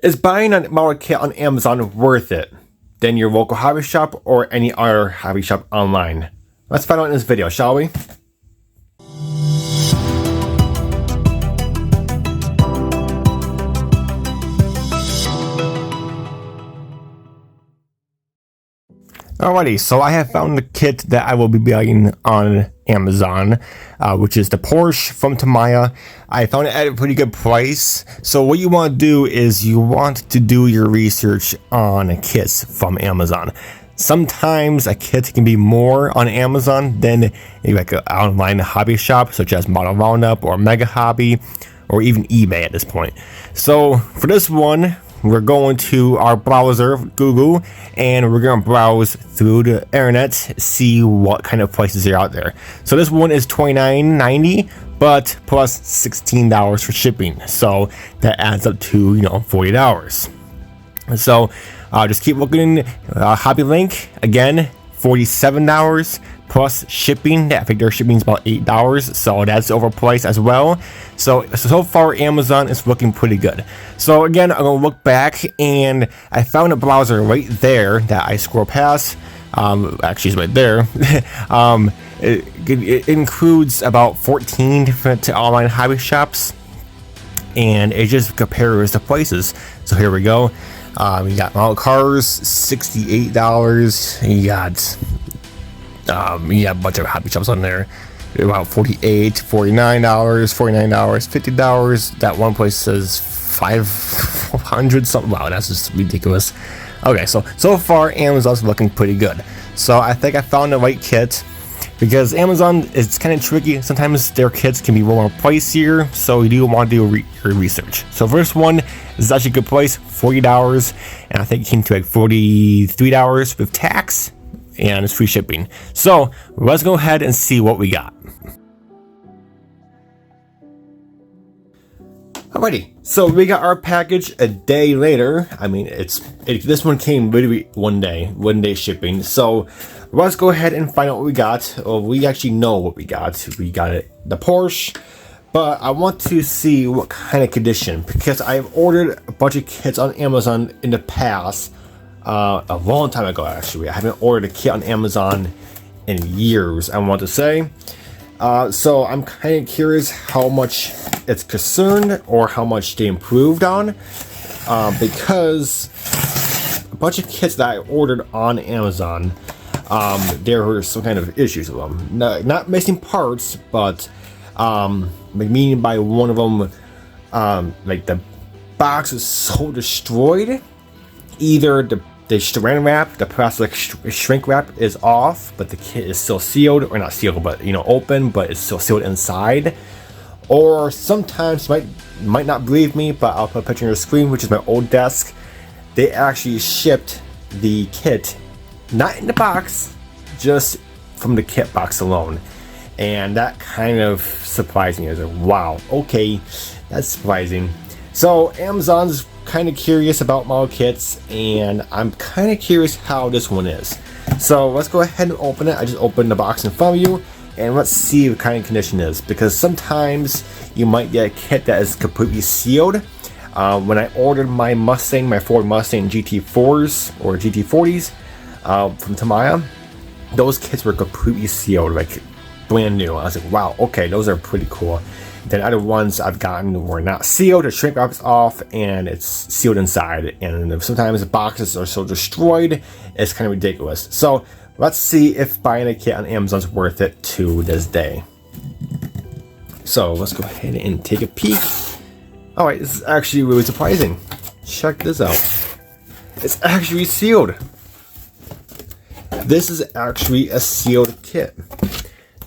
Is buying a model kit on Amazon worth it than your local hobby shop or any other hobby shop online? Let's find out in this video, shall we? Alrighty, so I have found the kit that I will be buying on Amazon, which is the Porsche from N.Y.S. I found it at a pretty good price. So what you want to do is you want to do your research on kits from Amazon. Sometimes a kit can be more on Amazon than like an online hobby shop such as Model Roundup or Mega Hobby or even eBay at this point. So for this one, we're going to our browser, Google, and we're going to browse through the internet, see what kind of prices are out there. So this one is $29.90, but plus $16 for shipping. So that adds up to, $40. So just keep looking. Hobby Link, again, $47 plus shipping. I think their shipping is about $8, so that's overpriced as well. So far Amazon is looking pretty good. So again, I'm gonna look back, and I found a browser right there that I scroll past. Actually, it's right there. It includes about 14 different online hobby shops, and it just compares the prices. So here we go. You got model cars, $68. You got a bunch of hobby shops on there. About $48, $49, $50. That one place says $500 something. Wow, that's just ridiculous. Okay, so far Amazon's looking pretty good. So I think I found the right kit, because Amazon is kind of tricky. Sometimes their kits can be more pricier, so you do want to do your research. So first one is actually a good price, $40, and I think it came to like $43 with tax, and it's free shipping. So let's go ahead and see what we got. Alrighty, so we got our package a day later. I mean, this one came literally one day shipping. So let's go ahead and find out what we got. Well, we actually know what we got. We got the Porsche, but I want to see what kind of condition, because I've ordered a bunch of kits on Amazon in the past. A long time ago, actually. I haven't ordered a kit on Amazon in years, I want to say. So I'm kind of curious how much it's concerned or how much they improved on, because a bunch of kits that I ordered on Amazon, there were some kind of issues with them. Not missing parts, but meaning by one of them, like the box is so destroyed. Either the saran wrap, the plastic shrink wrap is off, but the kit is still sealed, or not sealed, but open, but it's still sealed inside. Or sometimes, might not believe me, but I'll put a picture on your screen, which is my old desk. They actually shipped the kit, not in the box, just from the kit box alone. And that kind of surprised me. I was like, wow, okay, that's surprising. So Amazon's kind of curious about model kits, and I'm kind of curious how this one is. So let's go ahead and open it. I just opened the box in front of you, and let's see what kind of condition it is, because sometimes you might get a kit that is completely sealed. When I ordered my Ford Mustang GT4s or GT40s from N.Y.S, those kits were completely sealed, like brand new. I was like, wow, okay, those are pretty cool. Then other ones I've gotten were not sealed, the shrink wrap is off, and it's sealed inside. And sometimes the boxes are so destroyed, it's kind of ridiculous. So let's see if buying a kit on Amazon is worth it to this day. So let's go ahead and take a peek. Alright, this is actually really surprising. Check this out. It's actually sealed. This is actually a sealed kit.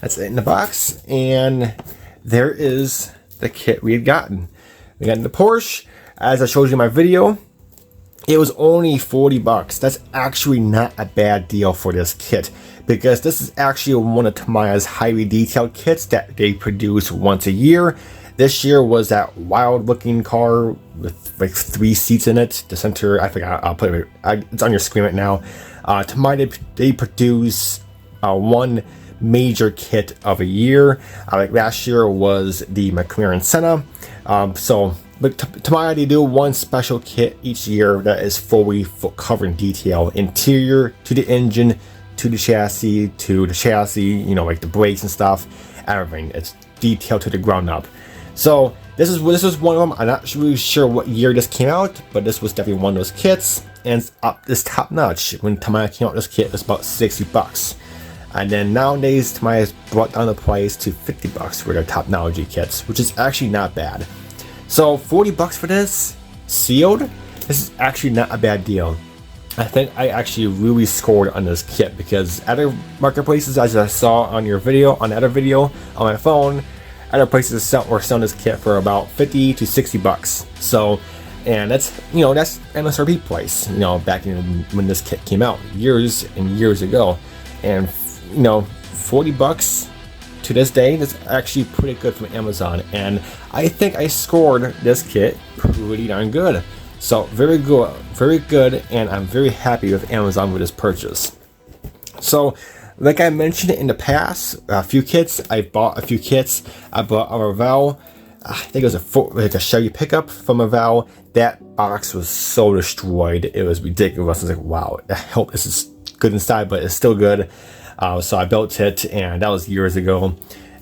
That's it in the box, and there is the kit we had gotten. We got the Porsche, as I showed you in my video. It was only $40. That's actually not a bad deal for this kit, because this is actually one of N.Y.S highly detailed kits that they produce once a year. This year was that wild looking car with like 3 seats in it. The center, I forgot, I'll put it, it's on your screen right now. N.Y.S, they produce one major kit of a year. Like last year was the McLaren Senna. So but Tamiya, they do one special kit each year that is fully covered in detail, interior to the engine, to the chassis, you know, like the brakes and stuff, everything. It's detailed to the ground up. So this was one of them. I'm not really sure what year this came out, but this was definitely one of those kits, and it's top notch. When Tamiya came out with this kit, it was about $60. And then nowadays, Tamiya has brought down the price to $50 for their top-technology kits, which is actually not bad. So $40 for this, sealed, this is actually not a bad deal. I think I actually really scored on this kit, because other marketplaces, as I saw on your video, on the other video on my phone, other places were selling this kit for about $50 to $60. So, and that's, you know, that's MSRP price, you know, back in when this kit came out, years and years ago. And you know, $40 to this day, that's actually pretty good from Amazon, and I think I scored this kit pretty darn good. So very good, and I'm very happy with Amazon with this purchase. So, like I mentioned in the past, I bought a few kits. I bought a Revell, I think it was like a Chevy pickup from Revell. That box was so destroyed, it was ridiculous. I was like, wow, I hope this is good inside, but it's still good. So I built it, and that was years ago.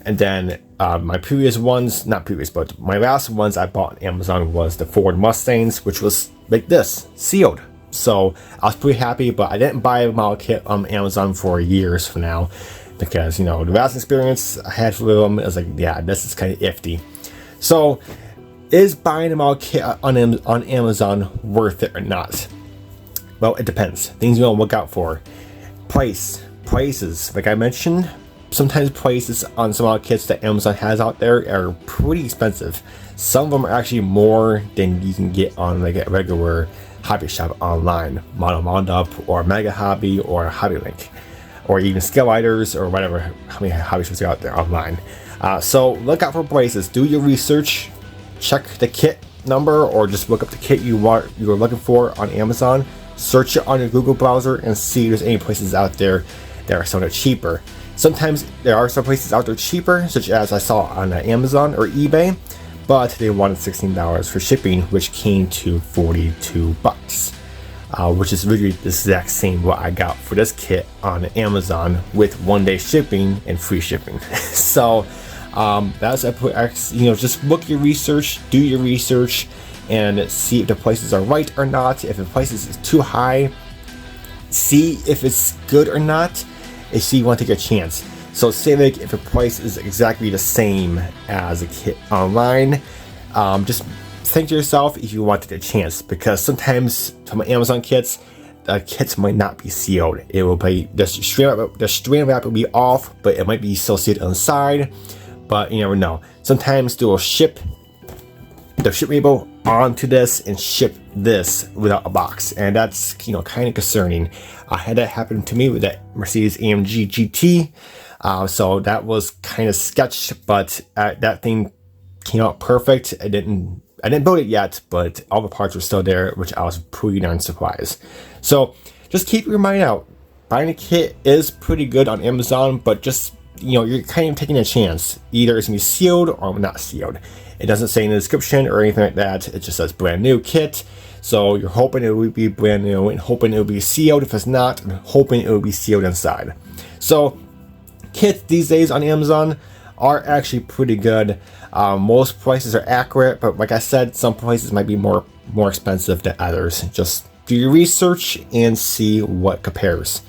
And then my previous ones, not previous, but my last ones I bought on Amazon was the Ford Mustangs, which was like this, sealed. So I was pretty happy, but I didn't buy a model kit on Amazon for years from now, because, you know, the last experience I had with them, I was like, yeah, this is kind of iffy. So is buying a model kit on Amazon worth it or not? Well, it depends. Things you want to look out for. Prices, like I mentioned, sometimes prices on some of the kits that Amazon has out there are pretty expensive. Some of them are actually more than you can get on like a regular hobby shop online, Model Roundup or Mega Hobby or Hobby Link, or even Skilliters or whatever, how many hobby shops are out there online. So look out for prices. Do your research, check the kit number, or just look up the kit you're looking for on Amazon. Search it on your Google browser and see if there's any places out there that are somewhat cheaper. Sometimes there are some places out there cheaper, such as I saw on Amazon or eBay, but they wanted $16 for shipping, which came to $42, which is really the exact same what I got for this kit on Amazon with 1-day shipping and free shipping. So that's you know, just look your research, do your research, and see if the prices are right or not. If the prices is too high, see if it's good or not, and see if you want to take a chance. So say like if the price is exactly the same as a kit online, just think to yourself if you want to take a chance, because sometimes from Amazon kits, the kits might not be sealed. It will be the strand wrap will be off, but it might be still sealed inside. But you never know. Sometimes they will ship the ship label onto this and ship this without a box, and that's, you know, kind of concerning. I had that happen to me with that Mercedes AMG GT, so that was kind of sketch, but that thing came out perfect. I didn't build it yet, but all the parts were still there, which I was pretty darn surprised. So just keep your mind out. Buying a kit is pretty good on Amazon, but just, you know, you're kind of taking a chance. Either it's gonna be sealed or not sealed. It doesn't say in the description or anything like that. It just says brand new kit. So you're hoping it will be brand new and hoping it will be sealed. If it's not, I'm hoping it will be sealed inside. So kits these days on Amazon are actually pretty good. Most prices are accurate, but like I said, some prices might be more expensive than others. Just do your research and see what compares.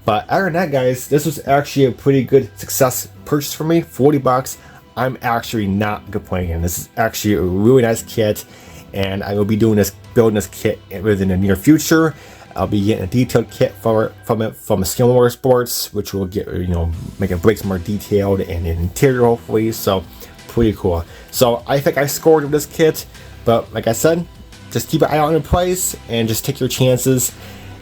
But other than that, guys, this was actually a pretty good success purchase for me. $40. I'm actually not complaining. This is actually a really nice kit, and I will be building this kit within the near future. I'll be getting a detailed kit from Skillmore Sports, which will get, you know, make the brakes more detailed and an interior hopefully. So pretty cool. So I think I scored with this kit, but like I said, just keep an eye on the price and just take your chances.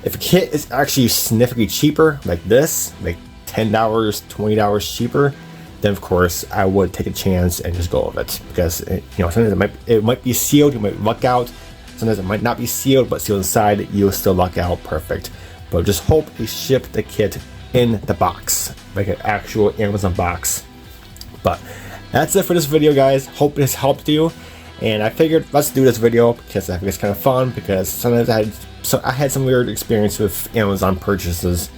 If a kit is actually significantly cheaper, like this, like $10, $20 cheaper, then of course I would take a chance and just go with it, because you know, sometimes it might be sealed, you might luck out. Sometimes it might not be sealed, but sealed inside, you'll still luck out perfect. But just hope they ship the kit in the box, like an actual Amazon box. But that's it for this video, guys. Hope this helped you, And I figured let's do this video because I think it's kind of fun, because sometimes I had some weird experience with Amazon purchases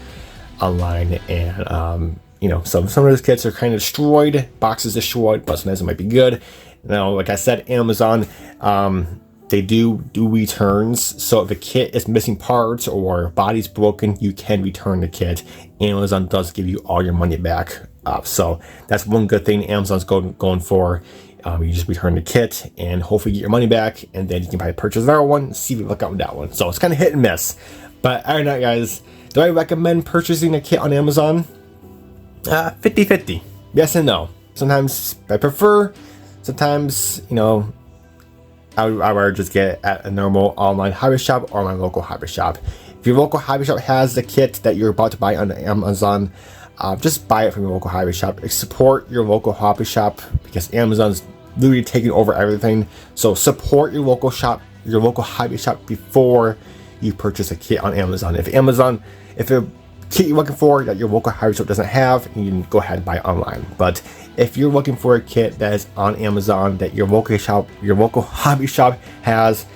online, and you know, some of those kits are kind of destroyed, boxes destroyed, but sometimes it might be good. Now, like I said, Amazon, they do returns, so if a kit is missing parts or body's broken, you can return the kit. Amazon does give you all your money back, so that's one good thing Amazon's going for. You just return the kit and hopefully get your money back, and then you can probably purchase another one, see if you look out with that one. So it's kind of hit and miss. But I don't know, guys. Do I recommend purchasing a kit on Amazon? 50-50. Yes and no. Sometimes I prefer. Sometimes, you know, I would rather just get it at a normal online hobby shop or my local hobby shop. If your local hobby shop has the kit that you're about to buy on Amazon, just buy it from your local hobby shop. Support your local hobby shop, because Amazon's literally taking over everything. So support your local shop, your local hobby shop, before you purchase a kit on Amazon. If a kit you're looking for that your local hobby shop doesn't have, you can go ahead and buy it online. But if you're looking for a kit that is on Amazon that your local hobby shop has,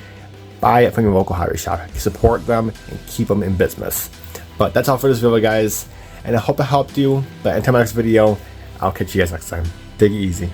buy it from your local hobby shop. Support them and keep them in business. But that's all for this video, guys, and I hope it helped you. But until my next video, I'll catch you guys next time. Take it easy.